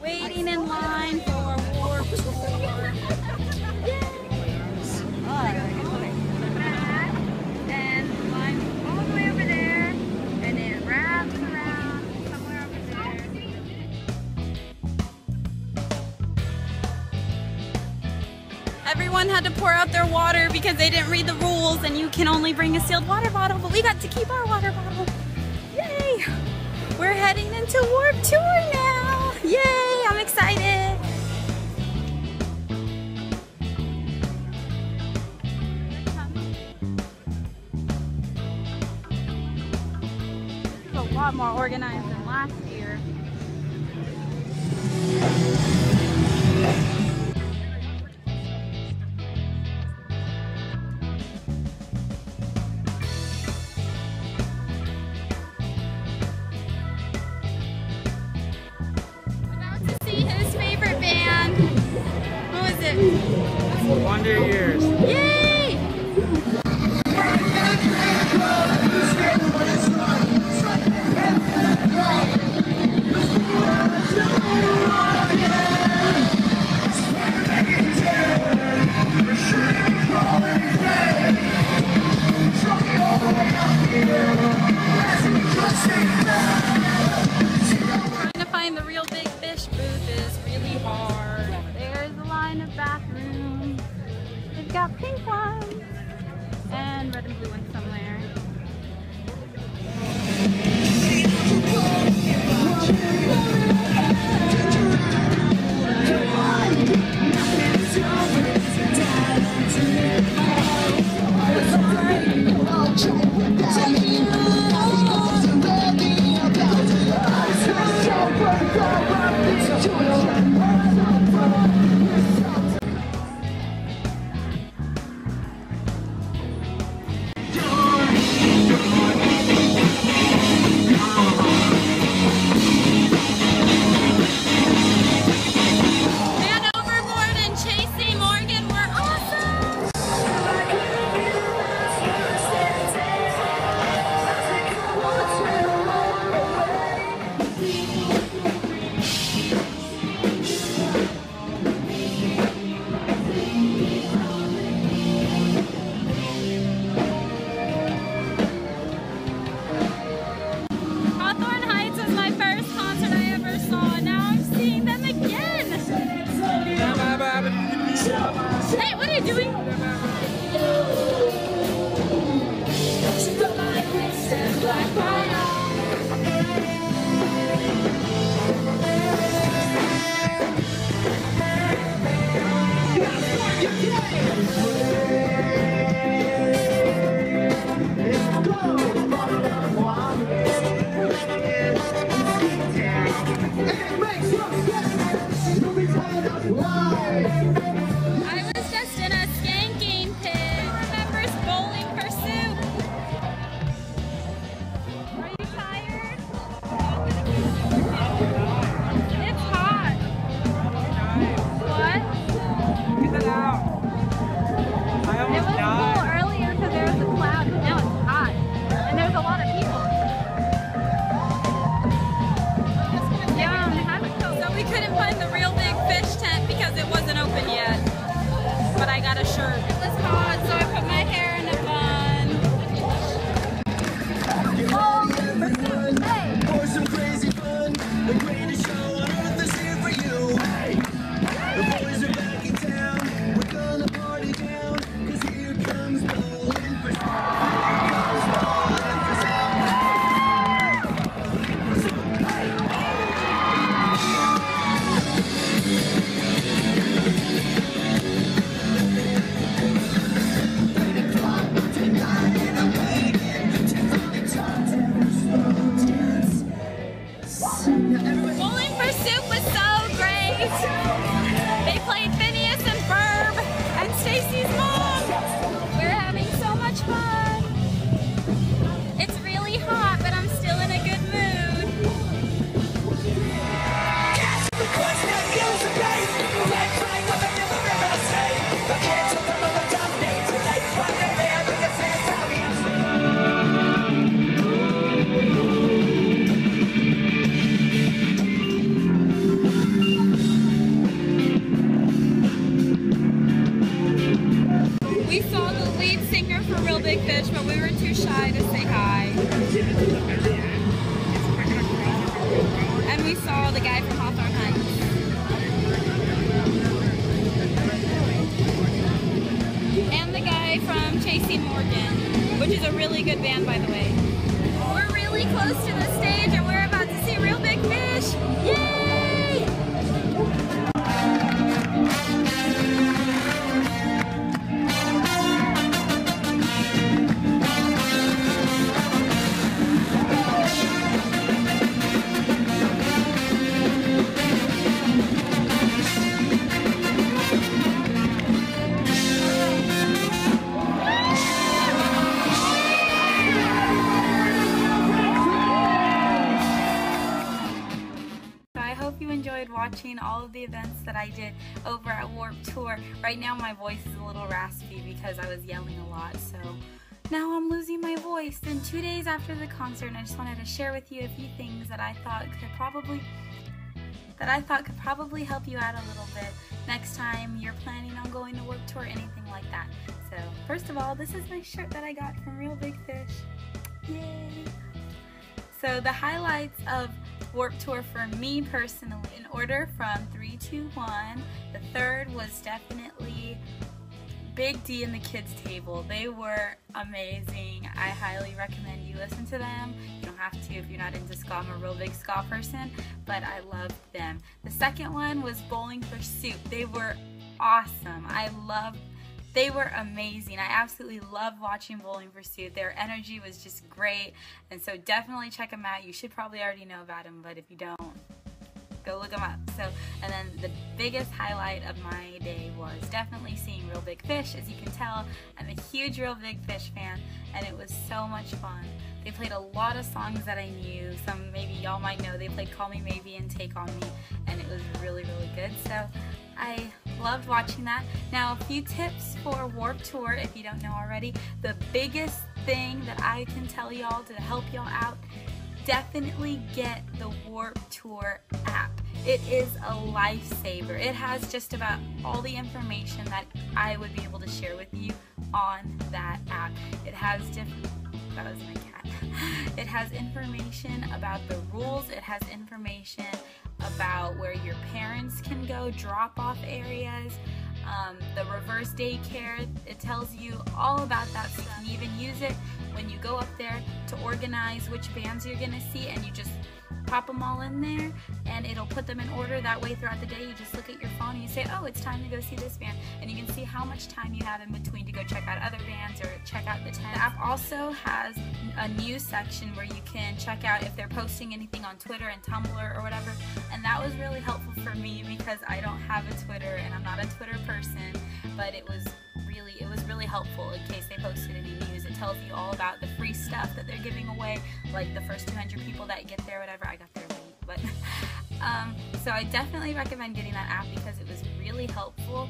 Waiting in line for Warped Tour. Yes! And the line's all the way over there, and it wraps around somewhere over there. Everyone had to pour out their water because they didn't read the rules, and you can only bring a sealed water bottle, but we got to keep our water bottle. Yay! We're heading into Warped Tour now! Yay! I'm excited! It's a lot more organized than last year. His favorite band. What was it? Wonder Years. Yay! Trying to find the Real Big Fish booth is really hard. There's a line of bathrooms. They've got pink ones and red and blue ones somewhere. Hey, what are you doing? I was just in a skanking pit. Who remembers Bowling Pursuit? Are you tired? It's hot. What? Get it out. I It almost was died. cool earlier because there was a cloud, but now it's hot. And there's a lot of people. So we couldn't find the Real Big Fish tent because it wasn't open yet. But I got a shirt. It was hot, so I put my hair in a bun. Oh, hey! For some crazy fun, the greatest show on earth is here for you. Hey, the boys are back in town. We're gonna party down, 'cause here comes Bowling for Bowling Pursuit was so great. They played Phineas and Ferb and Stacy's mom. We're having so much fun. It's really hot, but I'm still in a good mood. which is a really good band, by the way. We're really close to the stage and we're about to see Real Big Fish. Yay! Watching all of the events that I did over at Warped Tour. Right now my voice is a little raspy because I was yelling a lot, so now I'm losing my voice. And 2 days after the concert, I just wanted to share with you a few things that I thought could probably help you out a little bit next time you're planning on going to Warped Tour, anything like that. So first of all, this is my shirt that I got from Real Big Fish. Yay! So the highlights of Warped Tour for me personally, in order from 3, 2, 1, the third was definitely Big D and the Kids Table. They were amazing. I highly recommend you listen to them. You don't have to if you're not into ska. I'm a real big ska person, but I loved them. The second one was Bowling for Soup. They were awesome. They were amazing. I absolutely loved watching Bowling for Soup. Their energy was just great, and so definitely check them out. You should probably already know about them, but if you don't, go look them up. So, and then the biggest highlight of my day was definitely seeing Real Big Fish. As you can tell, I'm a huge Real Big Fish fan, and it was so much fun. They played a lot of songs that I knew. Some maybe y'all might know. They played Call Me Maybe and Take On Me, and it was really, really good. So I loved watching that. Now, a few tips for Warped Tour, if you don't know already. The biggest thing that I can tell y'all to help y'all out, definitely get the Warped Tour app. It is a lifesaver. It has just about all the information that I would be able to share with you on that app. It has that was my cat. It has information about the rules. It has information about where your parents can go, drop-off areas, the reverse daycare. It tells you all about that stuff. You can even use it when you go up there to organize which bands you're going to see, and you just pop them all in there and it'll put them in order. That way throughout the day you just look at your phone and you say, oh, it's time to go see this band, and you can see how much time you have in between to go check out other bands or check out the tent. The app also has a news section where you can check out if they're posting anything on Twitter and Tumblr or whatever, and that was really helpful for me because I don't have a Twitter and I'm not a Twitter person, but it was really helpful in case they posted any news. It tells you all about the free stuff that they're giving away, like the first 200 people that get there, whatever. I got there late, but so I definitely recommend getting that app because it was really helpful,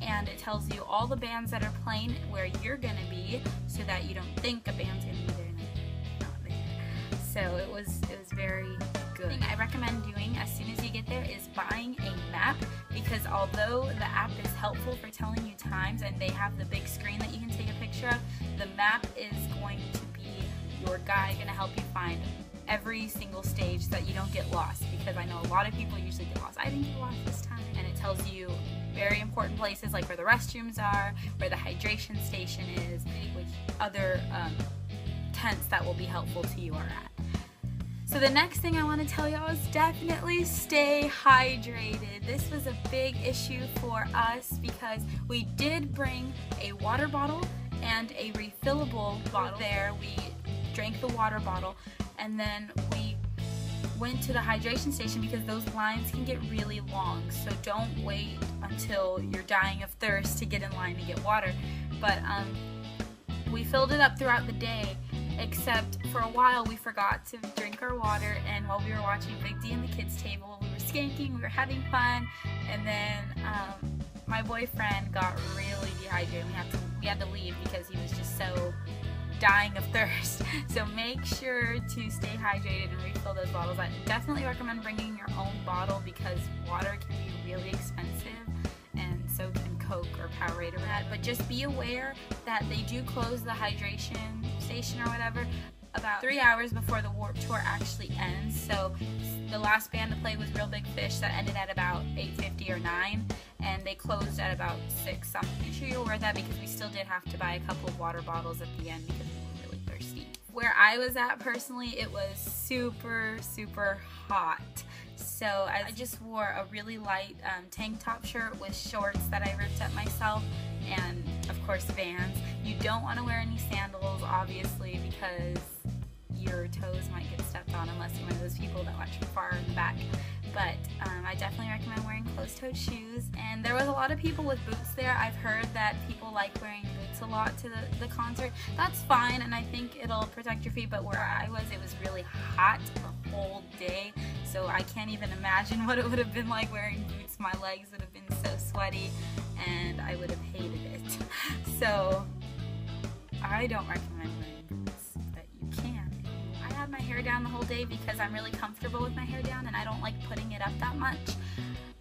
and it tells you all the bands that are playing, where you're gonna be, so that you don't think a band's gonna be there and they're not there. So it was very good. The thing I recommend doing as soon as you get there is buying a map, because although the app is helpful for telling you times and they have the big screen that you can take a picture of, the map is going to be your guide, going to help you find every single stage so that you don't get lost, because I know a lot of people usually get lost. I didn't get lost this time. And it tells you very important places like where the restrooms are, where the hydration station is, which other tents that will be helpful to you are at. So the next thing I want to tell y'all is definitely stay hydrated. This was a big issue for us because we did bring a water bottle and a refillable bottle there. We drank the water bottle and then we went to the hydration station because those lines can get really long. So don't wait until you're dying of thirst to get in line to get water. But we filled it up throughout the day, except for a while we forgot to drink our water, and while we were watching Big D and the Kids Table, we were skanking, we were having fun, and then my boyfriend got really dehydrated. We had to leave because he was just so dying of thirst. So make sure to stay hydrated and refill those bottles. I definitely recommend bringing your own bottle because water can be really expensive, and so can Coke or Powerade or that. But just be aware that they do close the hydration station or whatever about 3 hours before the Warped Tour actually ends. So the last band to play was Real Big Fish, that ended at about 8:50 or 9, and they closed at about 6 something. Make sure you're aware of that because we still did have to buy a couple of water bottles at the end because we were Where I was at personally, it was super, super hot. So I just wore a really light tank top shirt with shorts that I ripped up myself, and of course Vans. You don't want to wear any sandals, obviously, because your toes might get stepped on unless you're one of those people that watch from far in the back. But I definitely recommend wearing closed-toed shoes. And there was a lot of people with boots there. I've heard that people like wearing boots a lot to the concert. That's fine, and I think it'll protect your feet, but where I was, it was really hot the whole day. So I can't even imagine what it would have been like wearing boots. My legs would have been so sweaty, and I would have hated it. So I don't recommend wearing boots, but you can. I had my hair down the whole day because I'm really comfortable with my hair down and I don't like putting it up that much.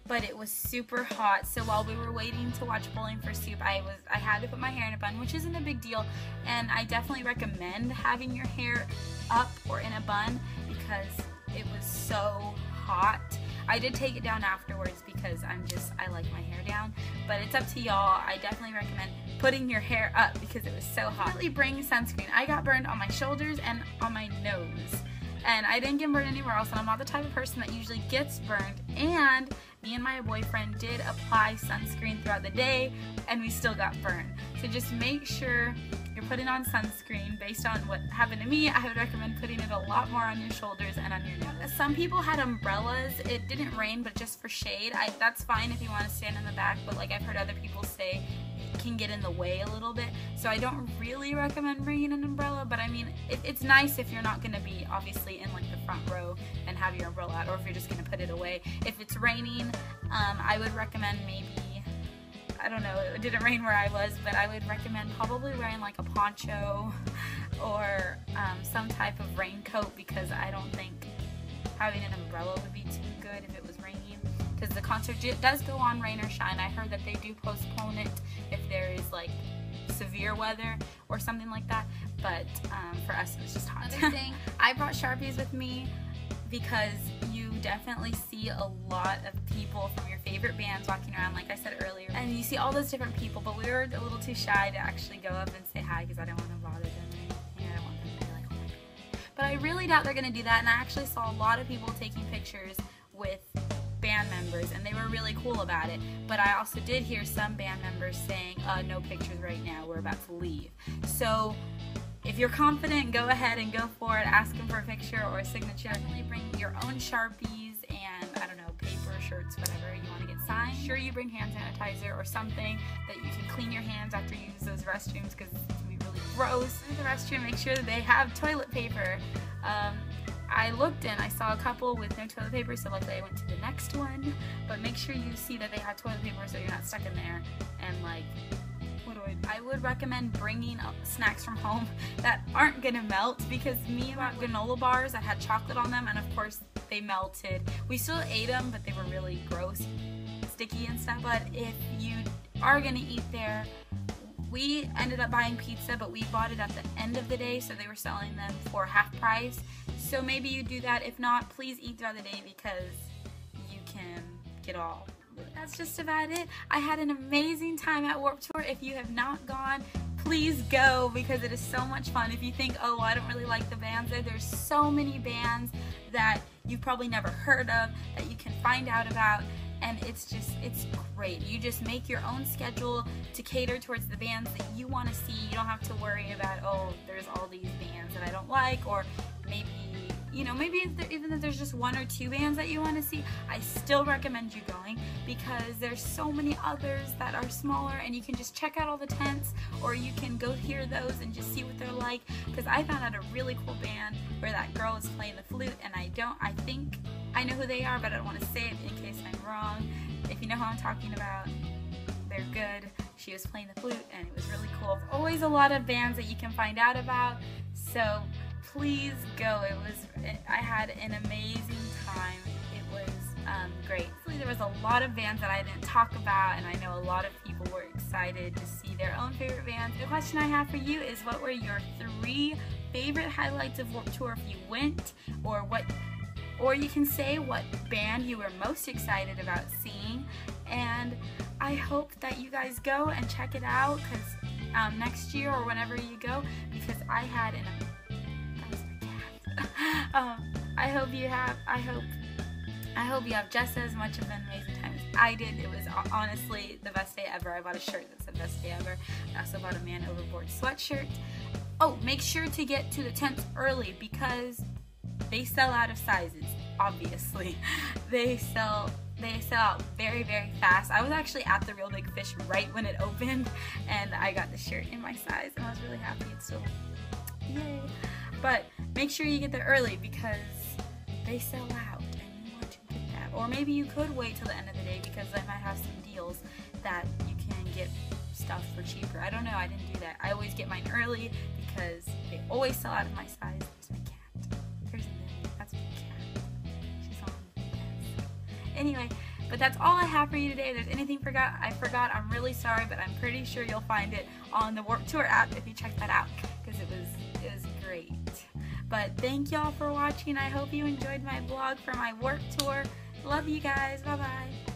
But it was super hot, so while we were waiting to watch Bowling for Soup, I had to put my hair in a bun, which isn't a big deal, and I definitely recommend having your hair up or in a bun because it was so hot. I did take it down afterwards because I like my hair down, but it's up to y'all. I definitely recommend putting your hair up because it was so hot. Definitely bring sunscreen. I got burned on my shoulders and on my nose, and I didn't get burned anywhere else, and I'm not the type of person that usually gets burned. And me and my boyfriend did apply sunscreen throughout the day, and we still got burned. So just make sure you're putting on sunscreen. Based on what happened to me, I would recommend putting it a lot more on your shoulders and on your nose. Some people had umbrellas. It didn't rain, but just for shade. That's fine if you want to stand in the back, but like I've heard other people say, it can get in the way a little bit. So I don't really recommend bringing an umbrella, but I mean, it's nice if you're not going to be obviously in like the front row and have your umbrella out, or if you're just going to put it away. If it's raining, I would recommend maybe, I don't know, it didn't rain where I was, but I would recommend probably wearing like a poncho or some type of raincoat, because I don't think having an umbrella would be too good if it was raining, because the concert does go on rain or shine. I heard that they do postpone it if there is like severe weather or something like that, but for us it was just hot. Another thing, I brought Sharpies with me because you definitely see a lot of people from your favorite bands walking around, like I said earlier, and you see all those different people, but we were a little too shy to actually go up and say hi because I don't want to bother them, and I don't want them to be like, oh my God. But I really doubt they're going to do that, and I actually saw a lot of people taking pictures with band members, and they were really cool about it. But I also did hear some band members saying, no pictures right now, we're about to leave. So if you're confident, go ahead and go for it. Ask them for a picture or a signature. Definitely bring your own Sharpies and, I don't know, paper, shirts, whatever you want to get signed. Sure, you bring hand sanitizer or something that you can clean your hands after you use those restrooms, because it's going to be really gross. In the restroom, make sure that they have toilet paper. I looked and I saw a couple with no toilet paper, so luckily I went to the next one. But make sure you see that they have toilet paper so you're not stuck in there and like, I would recommend bringing snacks from home that aren't gonna melt, because me about granola bars that had chocolate on them, and of course they melted. We still ate them, but they were really gross, sticky and stuff. But if you are gonna eat there, we ended up buying pizza, but we bought it at the end of the day, so they were selling them for half price. So maybe you do that. If not, please eat throughout the day because you can get all. That's just about it. I had an amazing time at Warped Tour. If you have not gone, please go, because it is so much fun. If you think, oh, I don't really like the bands there's so many bands that you've probably never heard of that you can find out about, and it's great. You just make your own schedule to cater towards the bands that you want to see. You don't have to worry about, oh, there's all these bands that I don't like, or maybe, you know, maybe even if there's just one or two bands that you want to see, I still recommend you going, because there's so many others that are smaller, and you can just check out all the tents, or you can go hear those and just see what they're like. Because I found out a really cool band where that girl is playing the flute, and I think I know who they are, but I don't want to say it in case I'm wrong. If you know who I'm talking about, they're good. She was playing the flute, and it was really cool. There's always a lot of bands that you can find out about, so please go. I had an amazing time. It was great. There was a lot of bands that I didn't talk about, and I know a lot of people were excited to see their own favorite bands. The question I have for you is, what were your 3 favorite highlights of Warped Tour if you went, or you can say what band you were most excited about seeing. And I hope that you guys go and check it out, because next year or whenever you go, because I had an I hope you have just as much of an amazing time as I did. It was honestly the best day ever. I bought a shirt that's the best day ever. I also bought a Man Overboard sweatshirt. Oh, make sure to get to the tents early because they sell out of sizes, obviously. They sell out very, very fast. I was actually at the Real Big Fish right when it opened, and I got the shirt in my size, and I was really happy. It's so, yay. But make sure you get there early because they sell out, and you want to get that. Or maybe you could wait till the end of the day because they might have some deals that you can get stuff for cheaper. I don't know, I didn't do that. I always get mine early because they always sell out of my size. There's my cat. There's Lily. That's my cat. She's on the desk. Anyway, but that's all I have for you today. If there's anything I forgot, I'm really sorry, but I'm pretty sure you'll find it on the Warped Tour app if you check that out because it was great. But thank y'all for watching. I hope you enjoyed my vlog for my Warped Tour. Love you guys. Bye-bye.